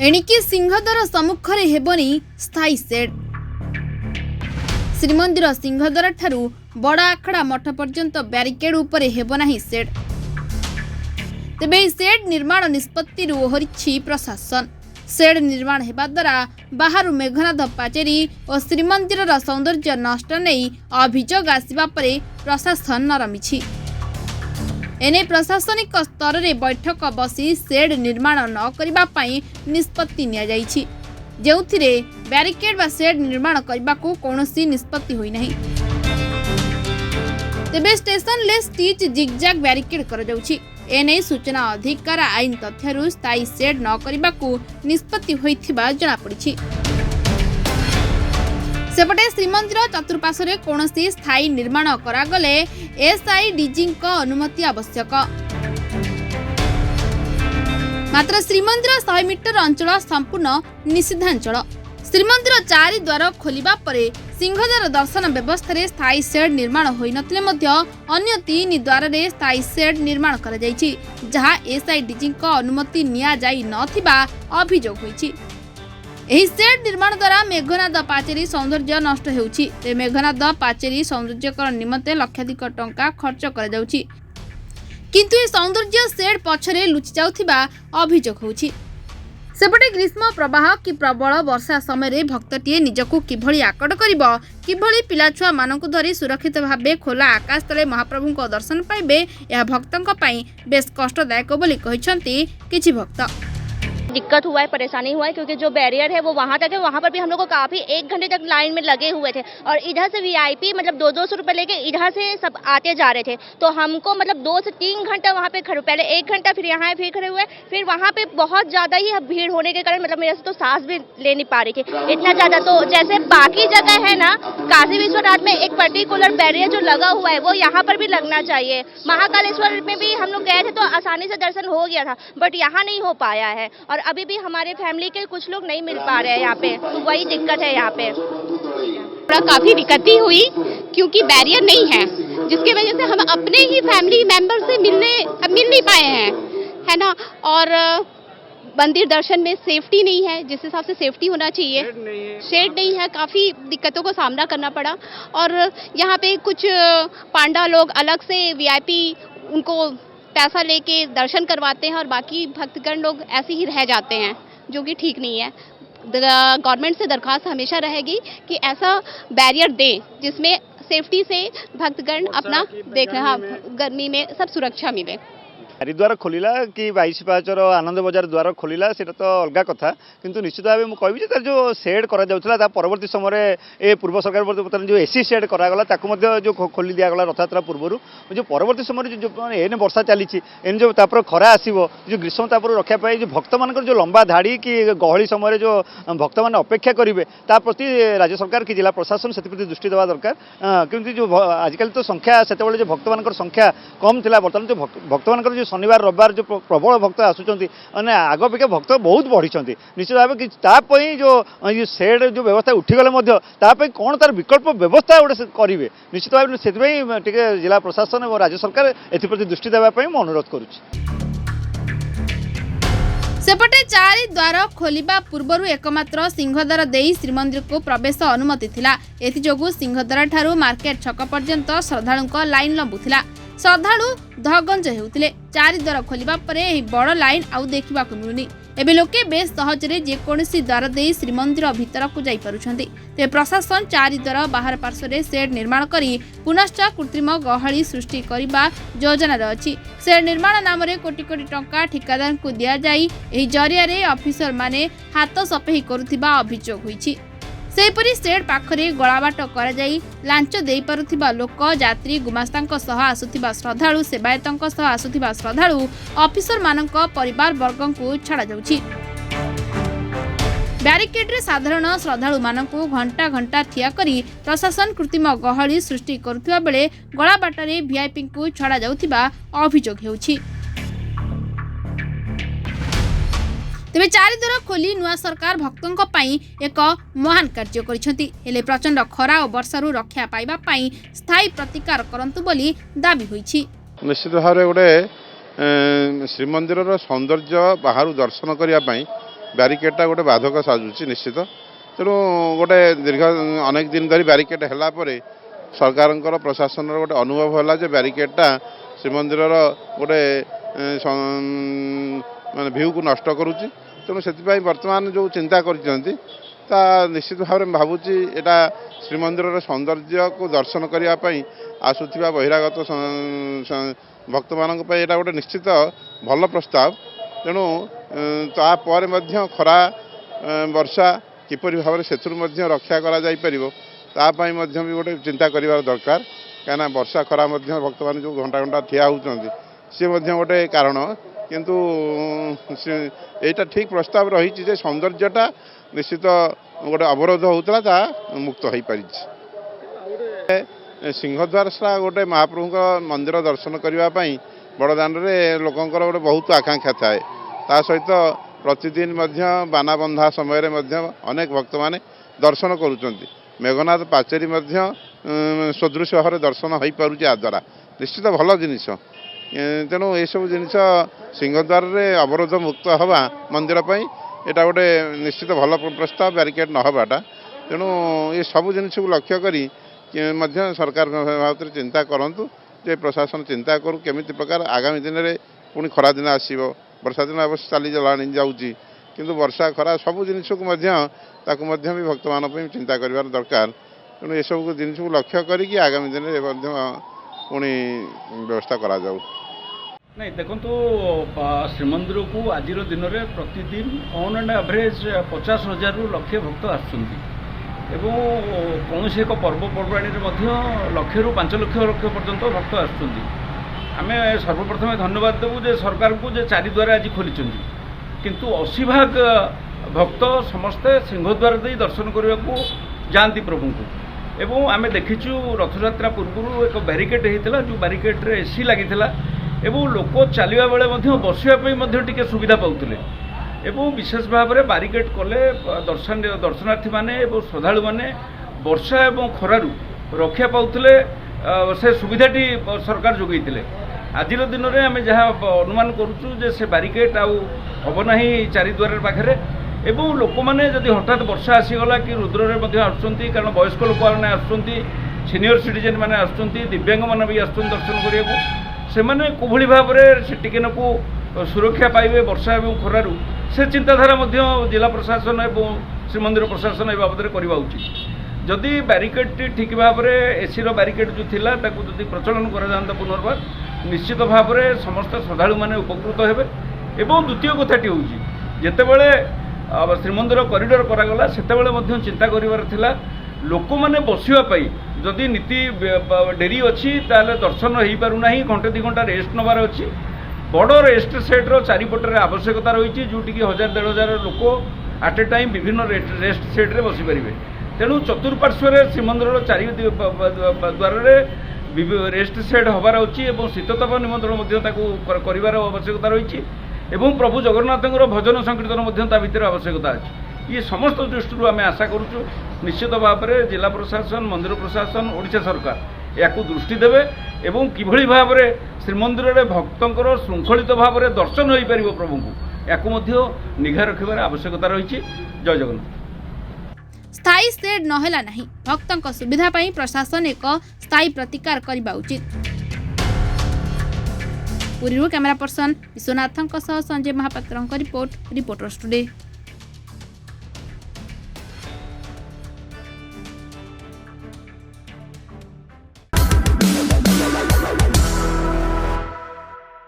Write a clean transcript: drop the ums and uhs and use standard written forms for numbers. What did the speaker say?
एणिकी सिंहद्वार सम्मुखें हेबनी स्थायी सेड। श्रीमंदिर सिंहद्वार ठारू बड़ आखड़ा मठ पर्यंत ब्यारिकेड उपरे हेबना सेड। तेबे सेड निर्माण निष्पत्ति ओहरी प्रशासन। सेड निर्माण हेबा द्वारा बाहर मेघनाद पाचेरी और श्रीमंदिर सौंदर्य नष्ट नहीं अभियोग आसिबा परे प्रशासन नरमिछि। एने प्रशासनिक स्तर रे बैठक बसी सेड निर्माण न करिबा पई निष्पत्ति निया जाइछि, जेउथिरे ब्यारिकेड बा सेड निर्माण करबा को कोनोसी निष्पत्ति होई नहीं। तेबे स्टेशन ले स्टिच जिगजैग ब्यारिकेड कर जाउछि। एने सूचना अधिकार आईन तथ्यरु स्थायी सेड न करिबा को निष्पत्ति होइथिबा जणा पड़िछि। सेपटे श्रीमंदिर चतुर्पार्श्वे कौनसी स्थायी निर्माण करागले एसआईडीजी अनुमति आवश्यक। मात्र श्रीमंदिर 100 मीटर अंचल संपूर्ण निषिद्धांचल। श्रीमंदिर 4 द्वार खोलिबा परे सिंहद्वार दर्शन व्यवस्था रे स्थायी सेड निर्माण होई नथिले मध्य अन्य 3 द्वार रे स्थायी सेड निर्माण करा जायछि, जहा एसआईडीजी अनुमति निया जाई नथिबा अभियोग होईछि। एही सेड निर्माण द्वारा मेघनाद पाचेरी सौंदर्य नष्ट हेउछि। मेघनाद पाचेरी सौंदर्यकरण निमंते लक्षाधिक टंका खर्च करा जाउछि, किंतु ए सौंदर्य सेड पछरे लुचि जाउथिबा अभियोग होउछि। सेपटे ग्रीष्म प्रवाह कि प्रबल वर्षा समय भक्तटीए निजको किभଳି आकट करिब, किभଳି पिलाछुआ मानकु धरी सुरक्षित भाबे खोला आकाश तले महाप्रभुको दर्शन पाइबे, यह भक्तंक पई बेस कष्टदायक बोली कहिसंती किछि भक्त। दिक्कत हुआ है, परेशानी हुआ है, क्योंकि जो बैरियर है वो वहाँ तक है। वहाँ पर भी हम लोग को काफ़ी 1 घंटे तक लाइन में लगे हुए थे और इधर से वीआईपी मतलब 200-200 रुपये लेके इधर से सब आते जा रहे थे। तो हमको मतलब 2 से 3 घंटा वहाँ पे खड़े, पहले 1 घंटा फिर यहाँ फिर खड़े हुए, फिर वहाँ पे बहुत ज़्यादा ही भीड़ होने के कारण मतलब मेरे से तो सांस भी ले नहीं पा रही थी, इतना ज़्यादा। तो जैसे बाकी जगह है ना, काशी विश्वनाथ में एक पर्टिकुलर बैरियर जो लगा हुआ है वो यहाँ पर भी लगना चाहिए। महाकालेश्वर में भी हम लोग गए थे तो आसानी से दर्शन हो गया था, बट यहाँ नहीं हो पाया है और अभी भी हमारे फैमिली के कुछ लोग नहीं मिल पा रहे हैं यहाँ पे, तो वही दिक्कत है यहाँ पे। काफी दिक्कत भी हुई क्योंकि बैरियर नहीं है, जिसकी वजह से हम अपने ही फैमिली मेंबर से मिल नहीं पाए हैं, है ना। और मंदिर दर्शन में सेफ्टी नहीं है, जिस हिसाब से सेफ्टी होना चाहिए, शेड नहीं है। काफ़ी दिक्कतों का सामना करना पड़ा और यहाँ पे कुछ पांडा लोग अलग से वीआईपी उनको पैसा लेके दर्शन करवाते हैं और बाकी भक्तगण लोग ऐसे ही रह जाते हैं, जो कि ठीक नहीं है। गवर्नमेंट से दरख्वास्त हमेशा रहेगी कि ऐसा बैरियर दे जिसमें सेफ्टी से भक्तगण अपना देख रहा, गर्मी में सब सुरक्षा मिले। हरिद्वार खोलिला कि 22 पाचर आनंद बजार द्वार खोलिला सेटा तो अलग कथा, किंतु निश्चित भाव मुझे कहबी तार जो सेड करा जाउथला ता परवर्ती समय ए पूर्व सरकार बर्तमान जो एसी सेड करागला ताकू मध्य जो खोली दियागला रथयात्रा पूर्व जो परवर्ती समय जो एने वर्षा चली एने जो तापर खरा आसीबो, जो ग्रीष्म तापर रक्षा पाई जो भक्त मान जो लंबा धाड़ी कि गहली समय जो भक्त मान अपेक्षा करेंगे ता प्रति राज्य सरकार कि जिला प्रशासन से दृष्टि देवा दरकार। क्योंकि जो आजिकल तो संख्या से भक्त मान संख्या कम थी, बर्तमान जो भक्त मान जो शनिवार रविवार जो प्रबल भक्त आसुचंती माने आग अपेक्षा भक्त बहुत बढ़ी। निश्चित भाव कि तापई जो सेड जो व्यवस्था उठीगले मध्य तापई कौन तार विकल्प व्यवस्था गोटे करेंगे, निश्चित भाव से जिला प्रशासन और राज्य सरकार एप्रति दृष्टि देवाई मैं अनुरोध करुच्ची। सेपटे 4 द्वार खोलिबा पूर्वरु एकमात्र सिंहद्वार देई श्रीमंदिर को प्रवेश अनुमति थिला। एथिजोगु सिंहद्वार ठारू मार्केट छक पर्यंत श्रद्धालुଙ୍କ लाइन लंबुथिला। श्रद्धालु धगंज हेउथिले। 4 द्वार खोलिबा परे एही बड़ लाइन आउ देखिबा को मिलुनी। एबे लोके बेस सहजरे जे कोनसी द्वार देई श्रीमंदिर भीतर को जाई पारुछंती। ते प्रशासन 4 द्वार बाहर पार्श्वरे सेड निर्माण करी पुनश्च कृत्रिम गहली सृष्टि करिबा योजना अछि। सेड निर्माण नाम रे कोटी कोटी टंका ठिकादार को दिया जाई एही जरिया रे ऑफिसर माने हाथ सफेई करुथिबा अभियोग होईछि। सेपरी सेड पाखरे गलाबाट करा जाई लांच देई पारुथिबा लोक, यात्री, गुमास्तांक सह आसुथिबा श्रद्धालु, सेवायतंक सह आसुथिबा श्रद्धालु, ऑफिसर मानक परिवार वर्गं को छाड़ा जाउछि। ब्यारिकेड रे साधारण श्रद्धालु मानकु घंटा घंटा थिया करी प्रशासन कृत्रिम गहली सृष्टि करुथिबा बेले गलाबाटरे वीआईपी को छाड़ा जाउथिबा अभियोग हेउछि। तेबे 4 द्वार खोली नुआ सरकार भक्तों पाई एक महान कार्य करिसेंती, हेले प्रचंड खरा और वर्षारू रक्षा पाइबा पाई स्थायी प्रतिकार करंतु बोली दाबी होईछि। निश्चित भाव गोटे श्रीमंदिर सौंदर्य बाहर दर्शन करने ବ୍ୟାରିକେଡ଼ଟା ଗୋଟେ ବାଧକ ସାଜୁଛି ନିଶ୍ଚିତ। ତେଣୁ ଗୋଟେ ଦୀର୍ଘ ଅନେକ ଦିନ ଧରି ବ୍ୟାରିକେଡ଼ ହେଲା ପରେ ସରକାରଙ୍କର ପ୍ରଶାସନର ଗୋଟେ ଅନୁଭବ ହେଲା ଯେ ବ୍ୟାରିକେଡ଼ଟା ଶ୍ରୀମନ୍ଦିରର ଗୋଟେ ମାନେ ଭିୟୁକୁ ନଷ୍ଟ କରୁଛି। ତେଣୁ ସେଥିପାଇଁ ବର୍ତ୍ତମାନ ଯେଉଁ ଚିନ୍ତା କରିଛନ୍ତି ତା ନିଶ୍ଚିତ ଭାବରେ ମୁଁ ଭାବୁଛି ଏଇଟା ଶ୍ରୀମନ୍ଦିରର ସୌନ୍ଦର୍ଯ୍ୟକୁ ଦର୍ଶନ କରିବା ପାଇଁ ଆସୁଥିବା ବହିରାଗତ ଭକ୍ତମାନଙ୍କ ପାଇଁ ଏଇଟା ଗୋଟେ ନିଶ୍ଚିତ ଭଲ ପ୍ରସ୍ତାବ। ତେଣୁ ତାପରେ ମଧ୍ୟ ଖରା ବର୍ଷା କିପରି ଭାବରେ ସେଥିରୁ ମଧ୍ୟ ରକ୍ଷା କରାଯାଇପାରିବ ତା ପାଇଁ ମଧ୍ୟ ବି ଗୋଟେ ଚିନ୍ତା କରିବାର ଦରକାର। କାହିଁକିନା ବର୍ଷା ଖରା ମଧ୍ୟ ଭକ୍ତମାନେ ଯେଉଁ ଘଣ୍ଟା ଘଣ୍ଟା ଠିଆ ହେଉଛନ୍ତି ସିଏ ମଧ୍ୟ ଗୋଟେ କାରଣ। କିନ୍ତୁ ଏଇଟା ଠିକ୍ ପ୍ରସ୍ତାବ ରହିଛି ଯେ ସୌନ୍ଦର୍ଯ୍ୟଟା ନିଶ୍ଚିତ ଗୋଟେ ଅବରୋଧ ହେଉଥିଲା ତାହା ମୁକ୍ତ ହୋଇପାରିଛି। ସିଂହଦ୍ୱାର ସାରା ଗୋଟେ ମହାପ୍ରଭୁଙ୍କ ମନ୍ଦିର ଦର୍ଶନ କରିବା ପାଇଁ ବଡ଼ଦାଣ୍ଡରେ ଲୋକଙ୍କର ଗୋଟେ ବହୁତ ଆକାଂକ୍ଷା ଥାଏ। ତା ସହିତ ପ୍ରତିଦିନ ମଧ୍ୟ ବାନା ବନ୍ଧା ସମୟରେ ମଧ୍ୟ ଅନେକ ଭକ୍ତମାନେ ଦର୍ଶନ କରୁଛନ୍ତି। ମେଘନାଥ ପାଚେରୀ ମଧ୍ୟ ସଦୃଶ ଭାବରେ ଦର୍ଶନ ହୋଇପାରୁଛି ଏହାଦ୍ୱାରା ନିଶ୍ଚିତ ଭଲ ଜିନିଷ। ତେଣୁ ଏସବୁ ଜିନିଷ ସିଂହଦ୍ୱାରରେ ଅବରୋଧ ମୁକ୍ତ ହେବା ମନ୍ଦିର ପାଇଁ ଏଇଟା ଗୋଟେ ନିଶ୍ଚିତ ଭଲ ପ୍ରସ୍ତାବ ବ୍ୟାରିକେଡ଼ ନ ହେବାଟା। ତେଣୁ ଏସବୁ ଜିନିଷକୁ ଲକ୍ଷ୍ୟ କରି ମଧ୍ୟ ସରକାର ବାବଦରେ ଚିନ୍ତା କରନ୍ତୁ ଯେ ପ୍ରଶାସନ ଚିନ୍ତା କରୁ କେମିତି ପ୍ରକାର ଆଗାମୀ ଦିନରେ ପୁଣି ଖରାଦିନ ଆସିବ। ବର୍ଷା ଦିନ ଅବଶ୍ୟ ଯାଉଛି କିନ୍ତୁ ବର୍ଷା ଖରା ସବୁ ଜିନିଷକୁ ମଧ୍ୟ ତାକୁ ମଧ୍ୟ ବି ଭକ୍ତମାନଙ୍କ ପାଇଁ ଚିନ୍ତା କରିବାର ଦରକାର। ତେଣୁ ଏସବୁ ଜିନିଷକୁ ଲକ୍ଷ୍ୟ କରିକି ଆଗାମୀ ଦିନରେ ମଧ୍ୟ ପୁଣି ବ୍ୟବସ୍ଥା କରାଯାଉ। नहीं देखु श्रीमंदिर को आज दिन में प्रतिदिन ऑन एंड एवरेज 50,000 रु लक्षे भक्त आसुँच कौन एक पर्वपर्वाणी लक्षे रु 5 लक्ष पर्यंत भक्त आसुँच। आम सर्वप्रथम धन्यवाद देवु जे सरकार को जे चारिद्वार आज खोली किंतु 80 भाग भक्त समस्ते सिंहद्वार दे दर्शन करने को जाती प्रभु को। एवं आम देखीचु रथयात्रा पूर्व एक बैरिकेड होता जो बैरिकेड एसी लगी एवं लोक चलवा बेले बसवाई सुविधा पाते एवं विशेष भाव में बैरिकेड कले दर्शनार्थी माने श्रद्धालु माने वर्षा एवं खरारु रक्षा पाते से सुविधाटी सरकार जोगई। आज दिन में आम जहाँ अनुमान करुचु जे से बैरिकेड आब ना चारिद्वार पाखे एवं लोक मैंने जदि हठात वर्षा आसीगला कि रुद्र आसुँच कारण वयस्क लोक मैंने आसुँच सीनियर सिटीजेन मैंने आसुँच दिव्यांग मैंने भी आसुँच दर्शन करने से मैंने कोभली भाव से टिकेनकु सुरक्षा पाइबे वर्षा एवं खरारु से चिंताधारा जिला प्रशासन एवं श्रीमंदिर प्रशासन ए बाबद करवा उचित। जदि बैरिकेडटी ठीक भाव में एसी बैरिकेड जो थिला ताकू जदि प्रचलन करा पुनर्बार निश्चित भाव में समस्त श्रद्धालु माने उपकृत हेबे। एवं द्वितीय कथाटी हूँ जितेबाला श्रीमंदिर करिडोर करागला सेतेबाला चिंता करिवार थिला लोक मैंने बसवाई जदि नीति डेरी अच्छी ताले दर्शन हो पारना घंटे 2 घंटा रेस्ट नबार अच्छी बड़ रेस्ट सेट्र चारिपटे आवश्यकता रही जोटि 1000-1500 लोक आट ए टाइम विभिन्न रेस्ट सेट्रे बसीपारे। तेणु चतुर्पार्श्व श्रीमंदिर चारि द्वार रेस्ट सेट हबार अच्छी और शीतताप निमंत्रण कर आवश्यकता रही प्रभु जगन्नाथ भजन संकीर्तन भितर आवश्यकता अच्छी। ये समस्त दृष्टि आम आशा करुचु निश्चित भाव में जिला प्रशासन मंदिर प्रशासन ओडिशा सरकार या दृष्टि देवे एवं किभली भाव में श्रीमंदिर में भक्तर श्रृंखलित भाव में दर्शन हो पार प्रभु को या निघा रखार आवश्यकता रही। जय जगन्नाथ। स्थायी सेड नहेला नहीं भक्तों सुविधा पाई प्रशासन एक स्थायी प्रतिकार करने उचित। Puri camera person Biswanath Sanjay Mahapatra report reporters today.